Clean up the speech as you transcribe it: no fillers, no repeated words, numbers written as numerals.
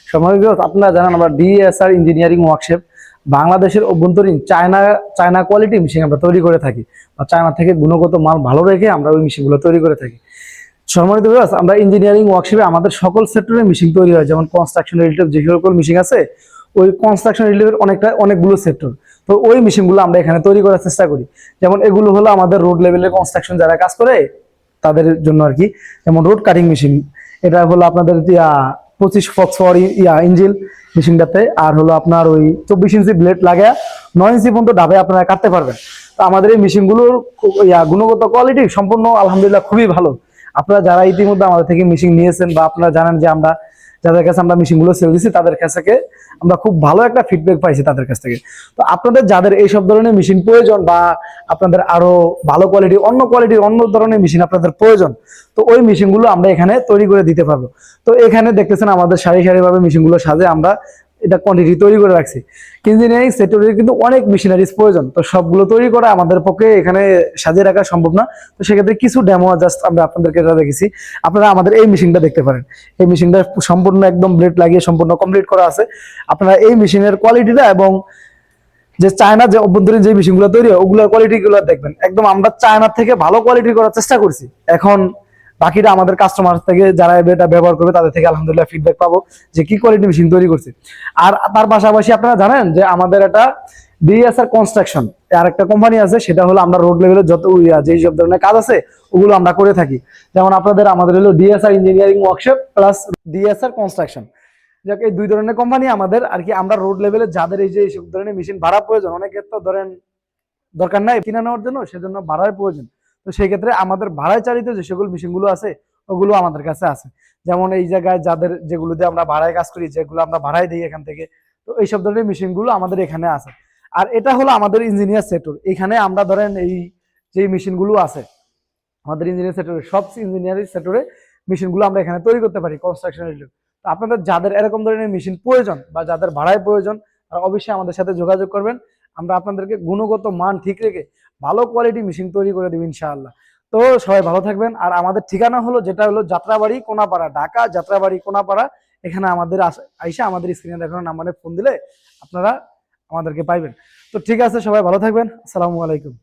সম্মানিত ভিউয়ার্স, আপনারা জানেন আমরা ডিএসআর ইঞ্জিনিয়ারিং ওয়ার্কশপ বাংলাদেশের অভ্যন্তরীণ চায়না কোয়ালিটি মেশিন আমরা তৈরি করে থাকি, বা চায়না থেকে গুণগত মাল ভালো রেখে আমরা ওই মেশিনগুলো তৈরি করে থাকি। সম্মানিত ভিউয়ার্স, আমরা ইঞ্জিনিয়ারিং ওয়ার্কশপে আমাদের সকল সেক্টরের মেশিন তৈরি হয়, যেমন কনস্ট্রাকশন রিলেটেড যে সকল মেশিন আছে, ওই কনস্ট্রাকশন রিলেটেড অনেকগুলো সেক্টর। তো ওই মেশিনগুলো আমরা এখানে তৈরি করার চেষ্টা করি। যেমন এগুলো হলো আমাদের রোড লেভেলের কনস্ট্রাকশন যারা কাজ করে তাদের জন্য আর কি। যেমন রোড কাটিং মেশিন, এটা হলো আপনাদের 25 ফক্সওয়ার ইঞ্জিল মেশিনটাতে, আর হলো আপনার ওই 24 ইঞ্চি ব্লেড লাগে 9 ইঞ্চি পর্যন্ত ডাবে আপনারা কাটতে পারবেন। তো আমাদের এই মেশিনগুলোর গুণগত কোয়ালিটি সম্পূর্ণ আলহামদুলিল্লাহ খুবই ভালো। আপনারা যারা ইতিমধ্যে আমাদের থেকে মেশিন নিয়েছেন বা আপনারা জানেন যে আমরা যাদের কাছে আমরা মেশিনগুলো সেল দিচ্ছি তাদের কাছ থেকে আমরা খুব ভালো একটা ফিডব্যাক পাইছি তাদের কাছ থেকে। তো আপনাদের যাদের এইসব ধরনের মেশিন প্রয়োজন বা আপনাদের আরো ভালো কোয়ালিটি অন্য ধরনের মেশিন আপনাদের প্রয়োজন, তো ওই মেশিনগুলো আমরা এখানে তৈরি করে দিতে পারবো। তো এখানে দেখতেছেন আমাদের সারি সারি ভাবে মেশিনগুলো সাজে আমরা এটা কোয়ান্টিটি তৈরি করে রাখছি। ইঞ্জিনিয়ারিং সেক্টরে কিন্তু অনেক মেশিনারিজ প্রয়োজন, তো সবগুলো তৈরি করা আমাদের পক্ষে এখানে সাজিয়ে রাখা সম্ভব না। তো সেক্ষেত্রে কিছু ডেমো জাস্ট আমরা আপনাদেরকে এটা দেখেছি। আপনারা আমাদের এই মেশিনটা দেখতে পারেন। এই মেশিনটা সম্পূর্ণ একদম ব্লেড লাগিয়ে সম্পূর্ণ কমপ্লিট করা আছে। আপনারা এই মেশিনের কোয়ালিটিটা এবং যে চায়না যে অভ্যন্তরীণ যে মেশিনগুলো তৈরি হয় ওগুলোর কোয়ালিটি গুলো দেখবেন, একদম আমরা চায়নার থেকে ভালো কোয়ালিটি করার চেষ্টা করছি। এখন বাকিটা আমাদের কাস্টমার থেকে যারা এটা ব্যবহার করবে তাদের থেকে আলহামদুলিল্লাহ ফিডব্যাক পাবো যে কি কোয়ালিটি মেশিন তৈরি করছে। আর তার পাশাপাশি আপনারা জানেন যে আমাদের একটা ডিএসআর কনস্ট্রাকশন আর একটা কোম্পানি আছে, সেটা হলো আমরা রোড লেভেলে যত যেই সব ধরনের কাজ আছে ওগুলো আমরা করে থাকি। যেমন আমাদের হলো DSR engineering workshop plus DSR construction, যাকে এই দুই ধরনের কোম্পানি আমাদের আর কি। আমরা রোড লেভেলে যাদের এই যে এইসব ধরনের মেশিন ভাড়া প্রয়োজন, অনেকের তো ধরেন দরকার নাই কিনে নেওয়ার জন্য, সেজন্য ভাড়ার প্রয়োজন। তো সেই ক্ষেত্রে আমাদের ভাড়ায় চালিত যে সকল মেশিনগুলো আছে ওগুলো আমাদের কাছে আছে। যেমন এই জায়গায় যাদের যেগুলোতে আমরা ভাড়ায় কাজ করি, যেগুলো আমরা ভাড়ায় দিই এখান থেকে, তো এইসব ধরনের মেশিনগুলো আমাদের এখানে আছে। আর এটা হলো আমাদের ইঞ্জিনিয়ার সেক্টর। এখানে আমরা ধরেন এই যে মেশিনগুলো আছে আমাদের ইঞ্জিনিয়ার সেক্টরে, সব ইঞ্জিনিয়ারিং সেক্টরে মেশিনগুলো আমরা এখানে তৈরি করতে পারি কনস্ট্রাকশন রিলেটেড। তো আপনাদের যাদের এরকম ধরনের মেশিন প্রয়োজন বা যাদের ভাড়ায় প্রয়োজন, তারা অবশ্যই আমাদের সাথে যোগাযোগ করবেন। আমরা আপনাদেরকে গুণগত মান ঠিক রেখে ভালো কোয়ালিটি মেশিন তৈরি করে দেব ইনশাআল্লাহ। তো সবাই ভালো থাকবেন। আর আমাদের ঠিকানা হলো যেটা হলো যাত্রাবাড়ি কোনাপাড়া, ঢাকা যাত্রাবাড়ি কোনাপাড়া। এখানে আমাদের আইসা আমাদের স্ক্রিনে দেখানো নাম্বারে ফোন দিলে আপনারা আমাদেরকে পাইবেন। তো ঠিক আছে, সবাই ভালো থাকবেন। আসসালামু আলাইকুম।